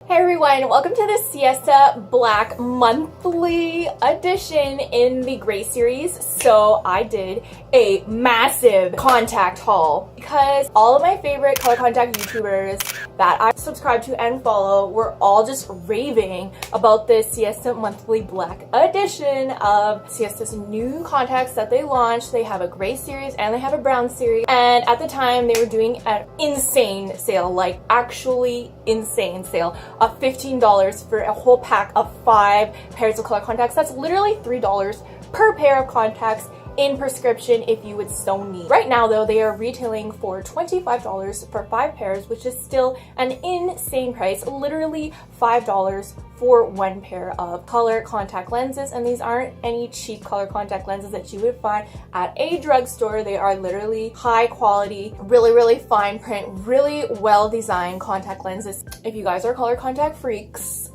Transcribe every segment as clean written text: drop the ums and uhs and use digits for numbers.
Hey everyone, welcome to the Siesta Black Monthly Edition in the Grey series. So I did a massive contact haul because all of my favorite color contact YouTubers that I subscribe to and follow were all just raving about this Siesta Monthly Black Edition of Siesta's new contacts that they launched. They have a Grey series and they have a brown series, and at the time they were doing an insane sale, like actually insane sale of $15 for a whole pack of 5 pairs of color contacts. That's literally $3 per pair of contacts in prescription if you would so need. Right now though, they are retailing for $25 for 5 pairs, which is still an insane price. Literally $5 for 1 pair of color contact lenses, and these aren't any cheap color contact lenses that you would find at a drugstore. They are literally high quality, really fine print, really well designed contact lenses. If you guys are color contact freaks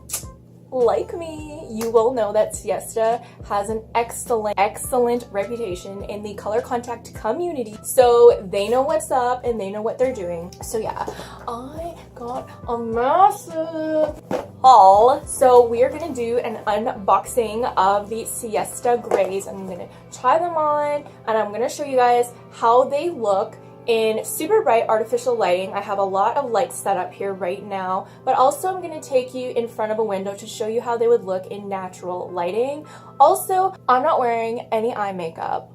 like me, you will know that Siesta has an excellent reputation in the color contact community. So they know what's up and they know what they're doing. So yeah, I got a massive haul. So we are gonna do an unboxing of the Siesta Greys. I'm gonna try them on and I'm gonna show you guys how they look in super bright artificial lighting. I have a lot of lights set up here right now, but also I'm going to take you in front of a window to show you how they would look in natural lighting. Also, I'm not wearing any eye makeup.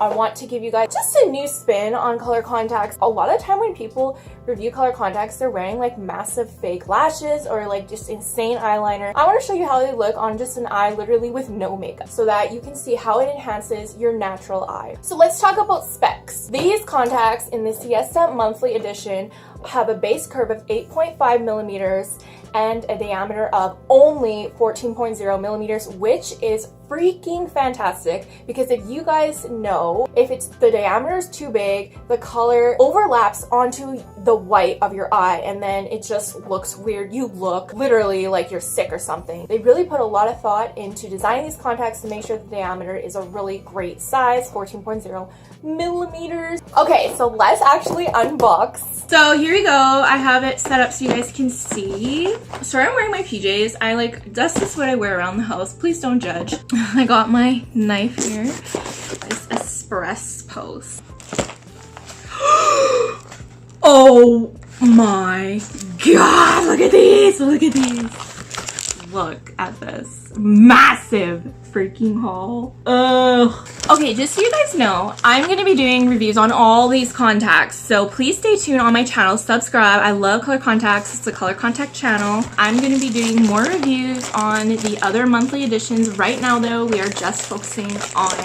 I want to give you guys just a new spin on color contacts. A lot of time when people review color contacts, they're wearing like massive fake lashes or like just insane eyeliner. I want to show you how they look on just an eye literally with no makeup so that you can see how it enhances your natural eye. So let's talk about specs. These contacts in the Siesta Monthly Edition have a base curve of 8.5 millimeters and a diameter of only 14.0 millimeters, which is freaking fantastic because if you guys know, if the diameter is too big, the color overlaps onto the white of your eye and then it just looks weird. You look literally like you're sick or something. They really put a lot of thought into designing these contacts to make sure the diameter is a really great size, 14.0 millimeters. Okay, so let's actually unbox. So here we go. I have it set up so you guys can see. Sorry, I'm wearing my PJs. This is what I wear around the house. Please don't judge. I got my knife here. This espresso post. Oh my god, look at these, look at these. Look at this massive freaking haul. Ugh. Okay, just so you guys know, I'm going to be doing reviews on all these contacts, so please stay tuned on my channel, subscribe. I love color contacts. It's a color contact channel. I'm going to be doing more reviews on the other monthly editions. Right now though, we are just focusing on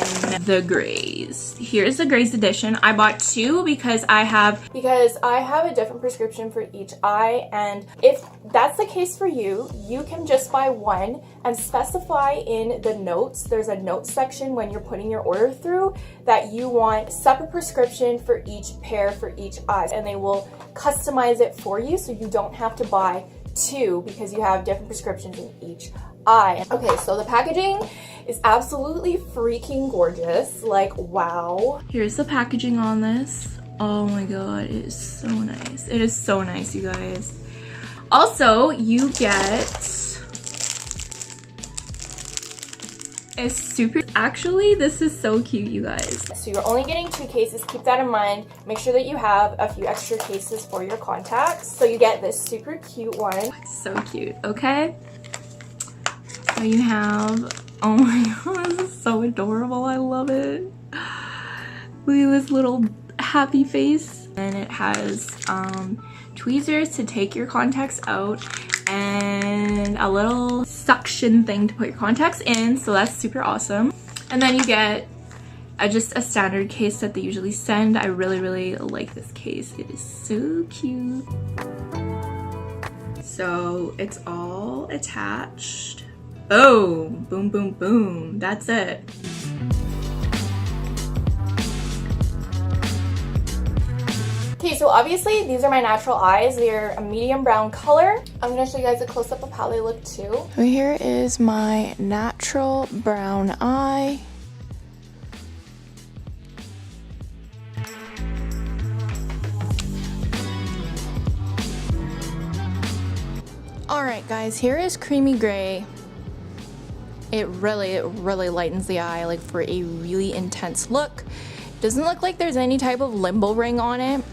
the Greys. Here's the Greys edition. I bought 2 because I have a different prescription for each eye, and if that's the case for you, you can just buy 1 and specify in the notes. There's a notes section when you're putting your order through that you want separate prescription for each pair for each eye, and they will customize it for you so you don't have to buy 2 because you have different prescriptions in each eye. Okay, so the packaging is absolutely freaking gorgeous. Like, wow. Here's the packaging on this. Oh my god, it is so nice. It is so nice, you guys. Also, you get a super, actually this is so cute, you guys. So you're only getting 2 cases, keep that in mind. Make sure that you have a few extra cases for your contacts. So you get this super cute one. It's so cute, okay? So you have, oh my god, this is so adorable, I love it. Look at this little happy face. And it has tweezers to take your contacts out and a little suction thing to put your contacts in, so that's super awesome. And then you get just a standard case that they usually send. I really like this case. It is so cute. So it's all attached. Oh, boom boom boom, that's it. Okay, so obviously these are my natural eyes. They're a medium brown color. I'm gonna show you guys a close-up of how they look too. So here is my natural brown eye. Alright guys, here is Creamy Gray. It really lightens the eye, like for a really intense look. Doesn't look like there's any type of limbo ring on it.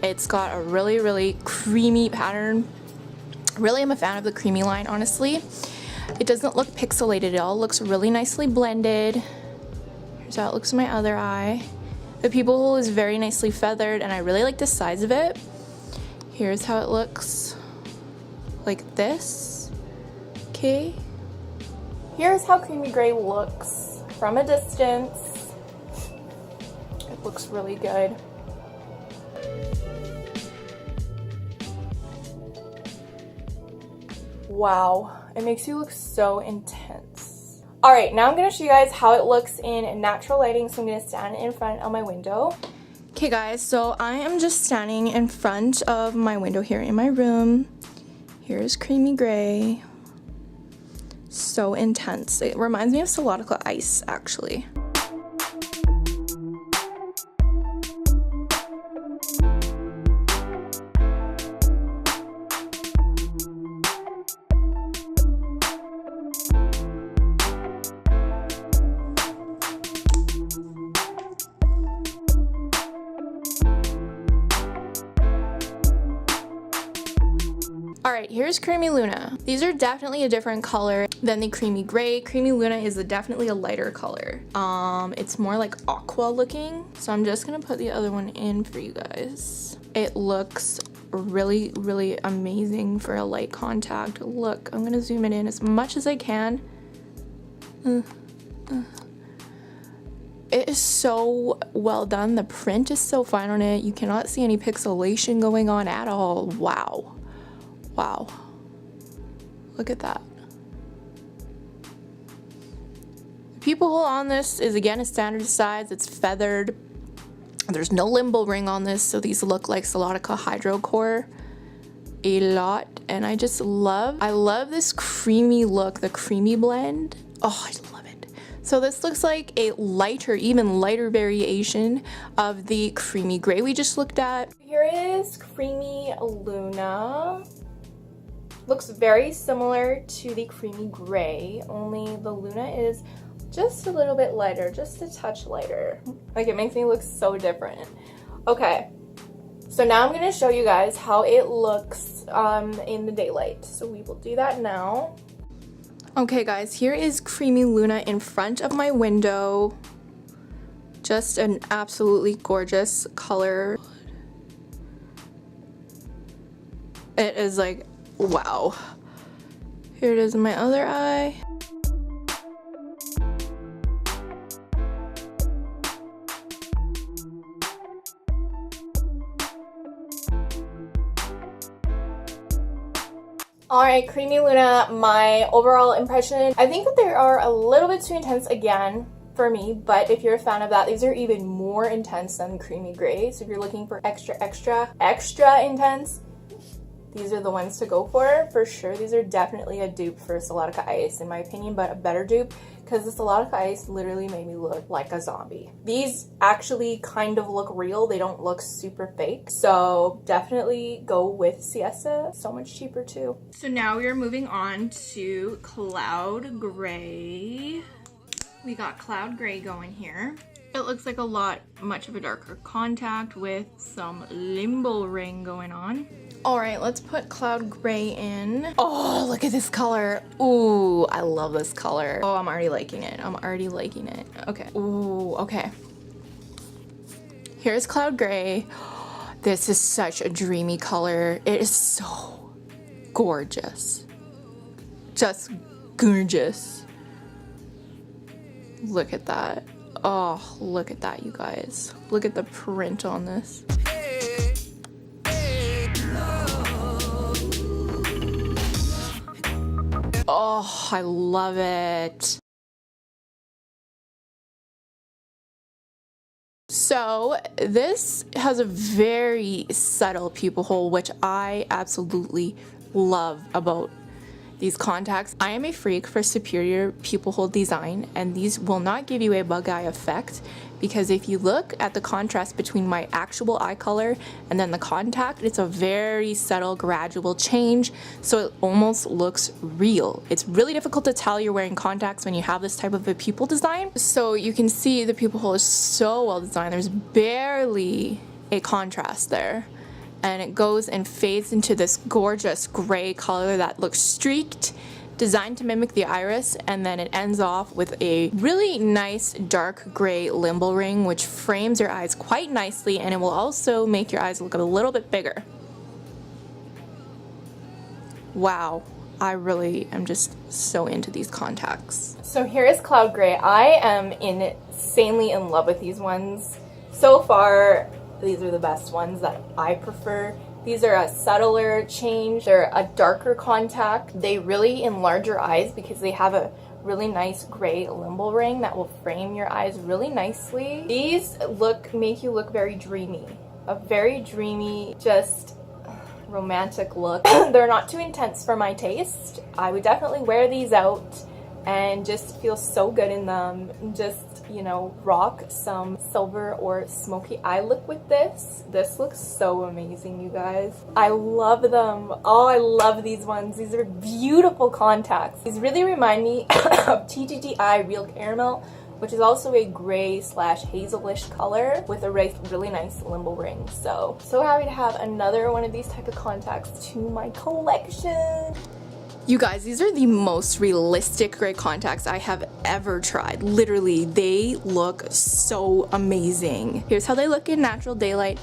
It's got a really creamy pattern. Really am a fan of the creamy line, honestly. It doesn't look pixelated at all. It looks really nicely blended. Here's how it looks in my other eye. The pupil hole is very nicely feathered and I really like the size of it. Here's how it looks like this. Okay. Here's how Creamy Gray looks from a distance. It looks really good. Wow, it makes you look so intense. All right, now I'm gonna show you guys how it looks in natural lighting. So I'm gonna stand in front of my window. Okay guys, so I am just standing in front of my window here in my room. Here's Creamy Gray. So intense. It reminds me of ColorCl ice, actually. Alright, here's Creamy Luna. These are definitely a different color than the Creamy Gray. Creamy Luna is definitely a lighter color. It's more like aqua looking. So I'm just gonna put the other one in for you guys. It looks really amazing for a light contact. Look, I'm gonna zoom it in as much as I can. It is so well done. The print is so fine on it. You cannot see any pixelation going on at all. Wow. Wow. Look at that. The pupil hole on this is again a standard size. It's feathered. There's no limbo ring on this, so these look like ColorCl Hydro Core a lot. And I love this creamy look, the creamy blend. Oh, I love it. So this looks like a lighter, even lighter variation of the Creamy Gray we just looked at. Here is Creamy Luna. Looks very similar to the Creamy Gray, only the Luna is just a little bit lighter, just a touch lighter. Like, it makes me look so different. Okay, so now I'm gonna show you guys how it looks in the daylight. So we will do that now. Okay guys, here is Creamy Luna in front of my window. Just an absolutely gorgeous color. It is like, wow. Here it is in my other eye. Alright, Creamy Luna, my overall impression, I think that they are a little bit too intense again for me, but if you're a fan of that, these are even more intense than Creamy Gray. So if you're looking for extra intense, these are the ones to go for sure. These are definitely a dupe for ColorCl Ice in my opinion, but a better dupe because the ColorCl Ice literally made me look like a zombie. These actually kind of look real. They don't look super fake. So definitely go with Siesta. So much cheaper too. So now we are moving on to Cloud Gray. We got Cloud Gray going here. It looks like much of a darker contact with some limbo ring going on. Alright, let's put Cloud Gray in. Oh, look at this color. Ooh, I love this color. Oh, I'm already liking it. I'm already liking it. Okay. Ooh, okay. Here's Cloud Gray. This is such a dreamy color. It is so gorgeous. Just gorgeous. Look at that. Oh, look at that, you guys. Look at the print on this. Oh, I love it. So this has a very subtle pupil hole, which I absolutely love about these contacts. I am a freak for superior pupil hole design, and these will not give you a bug eye effect, because if you look at the contrast between my actual eye color and then the contact, it's a very subtle gradual change, so it almost looks real. It's really difficult to tell you're wearing contacts when you have this type of a pupil design. So you can see the pupil hole is so well designed. There's barely a contrast there, and it goes and fades into this gorgeous gray color that looks streaked, designed to mimic the iris, and then it ends off with a really nice dark gray limbal ring, which frames your eyes quite nicely, and it will also make your eyes look a little bit bigger. Wow, I really am just so into these contacts. So here is Cloud Gray. I am insanely in love with these ones. So far, these are the best ones that I prefer. These are a subtler change. They're a darker contact. They really enlarge your eyes because they have a really nice gray limbal ring that will frame your eyes really nicely. These make you look very dreamy. A very dreamy, just romantic look. They're not too intense for my taste. I would definitely wear these out and just feel so good in them. Just, you know, rock some silver or smoky eye look with this. This looks so amazing, you guys. I love them. Oh, I love these ones. These are beautiful contacts. These really remind me of TGTI Real Caramel, which is also a gray / hazelish color with a really nice limbal ring. So happy to have another one of these type of contacts to my collection. You guys, these are the most realistic gray contacts I have ever tried. Literally, they look so amazing. Here's how they look in natural daylight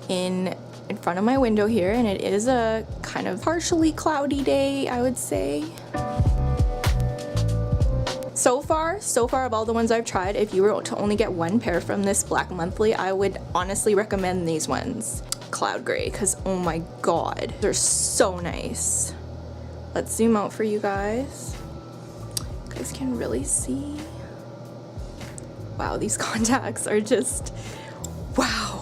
in front of my window here, and it is a kind of partially cloudy day, I would say. So far of all the ones I've tried, if you were to only get one pair from this Black Monthly, I would honestly recommend these ones. Cloud Gray, because oh my god, they're so nice. Let's zoom out for you guys. You guys can really see. Wow, these contacts are just, wow.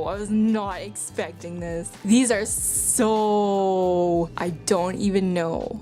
I was not expecting this. These are so... I don't even know.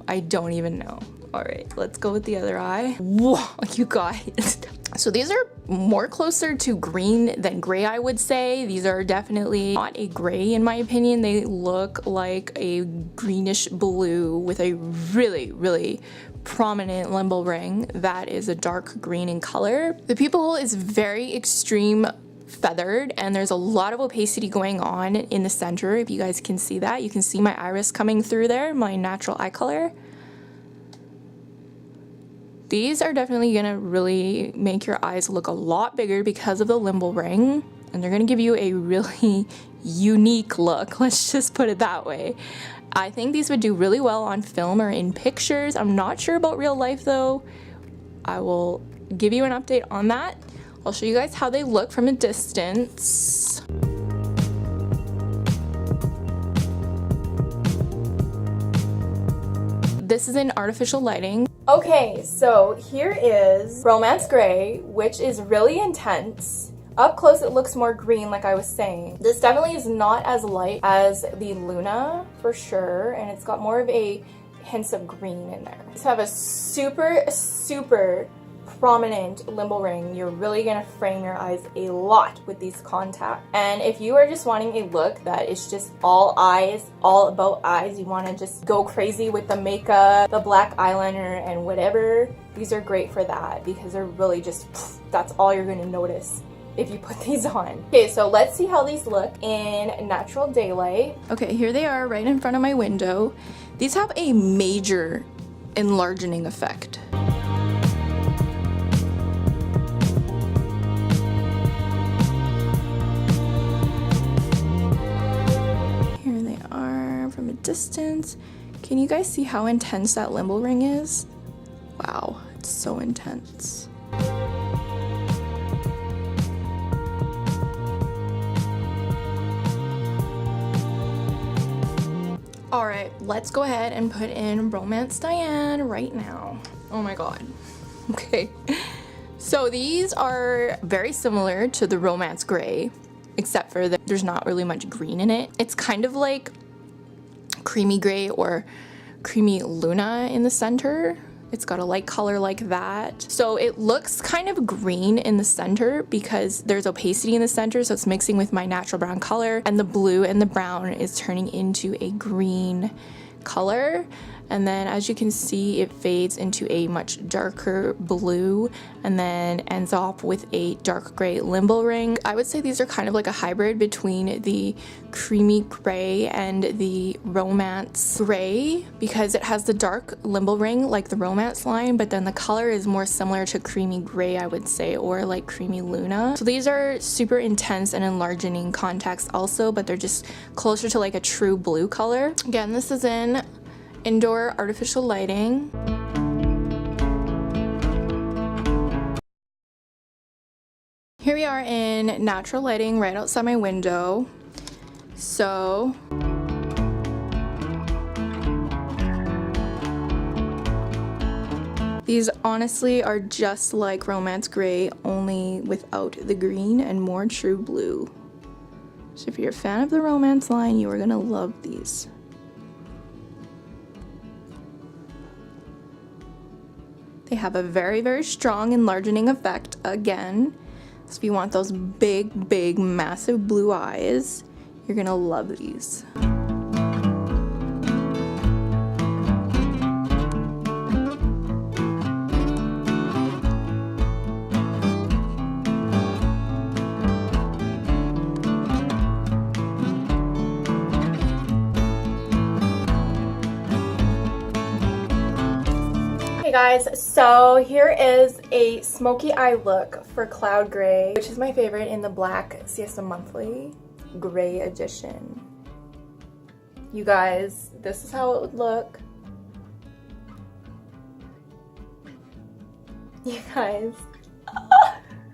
All right, let's go with the other eye. Whoa, you guys. So these are more closer to green than gray, I would say. These are definitely not a gray in my opinion. They look like a greenish blue with a really prominent limbal ring that is a dark green in color. The pupil hole is very extreme feathered, and there's a lot of opacity going on in the center. If you guys can see that, you can see my iris coming through there, my natural eye color. These are definitely gonna really make your eyes look a lot bigger because of the limbal ring, and they're gonna give you a really unique look, let's just put it that way. I think these would do really well on film or in pictures. I'm not sure about real life though. I will give you an update on that. I'll show you guys how they look from a distance. This is in artificial lighting. Okay, so here is Romance Gray, which is really intense. Up close it looks more green, like I was saying. This definitely is not as light as the Luna, for sure, and it's got more of a hints of green in there. To have a super prominent limbal ring, you're really gonna frame your eyes a lot with these contacts. And if you are just wanting a look that is just all eyes, all about eyes, you want to just go crazy with the makeup, the black eyeliner, and whatever, these are great for that because they're really just, that's all you're gonna notice if you put these on. Okay, so let's see how these look in natural daylight. Okay, here they are right in front of my window. These have a major enlarging effect. From a distance. Can you guys see how intense that limbal ring is? Wow, it's so intense. let's go ahead and put in Romance Diane right now. Oh my god. Okay. So these are very similar to the Romance Gray, except for that there's not really much green in it. It's kind of like creamy gray or creamy Luna in the center. It's got a light color like that. So it looks kind of green in the center because there's opacity in the center, so it's mixing with my natural brown color, and the blue and the brown is turning into a green color. And then as you can see, it fades into a much darker blue and then ends off with a dark gray limbo ring. I would say these are kind of like a hybrid between the creamy gray and the romance gray, because it has the dark limbo ring like the romance line, but then the color is more similar to creamy gray, I would say, or like creamy Luna. So these are super intense and enlarging contacts also, but they're just closer to like a true blue color. Again, this is in indoor artificial lighting. Here we are in natural lighting right outside my window. So these honestly are just like Romance Gray, only without the green and more true blue. So if you're a fan of the romance line, you are gonna love these. They have a very, very strong enlarging effect again. So if you want those big, big, massive blue eyes, you're gonna love these. Hey guys, so here is a smoky eye look for Cloud Gray, which is my favorite in the Black Siesta Monthly Gray edition. You guys, this is how it would look. You guys,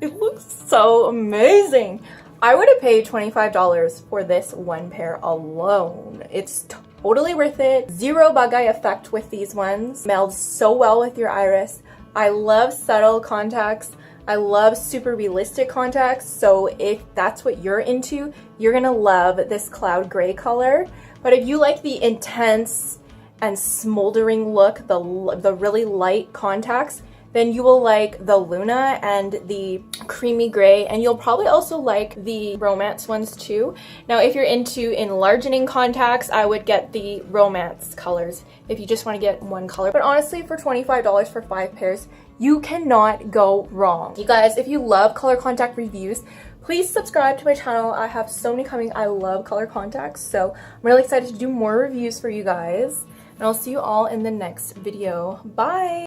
it looks so amazing. I would have paid $25 for this one pair alone. It's totally worth it. Zero bug eye effect with these ones. Melds so well with your iris. I love subtle contacts. I love super realistic contacts. So if that's what you're into, you're gonna love this Cloud Gray color. But if you like the intense and smoldering look, the really light contacts, then you will like the Luna and the creamy gray, and you'll probably also like the romance ones too. Now, if you're into enlarging contacts, I would get the romance colors if you just want to get one color. But honestly, for $25 for 5 pairs, you cannot go wrong. You guys, if you love color contact reviews, please subscribe to my channel. I have so many coming. I love color contacts, so I'm really excited to do more reviews for you guys. And I'll see you all in the next video. Bye!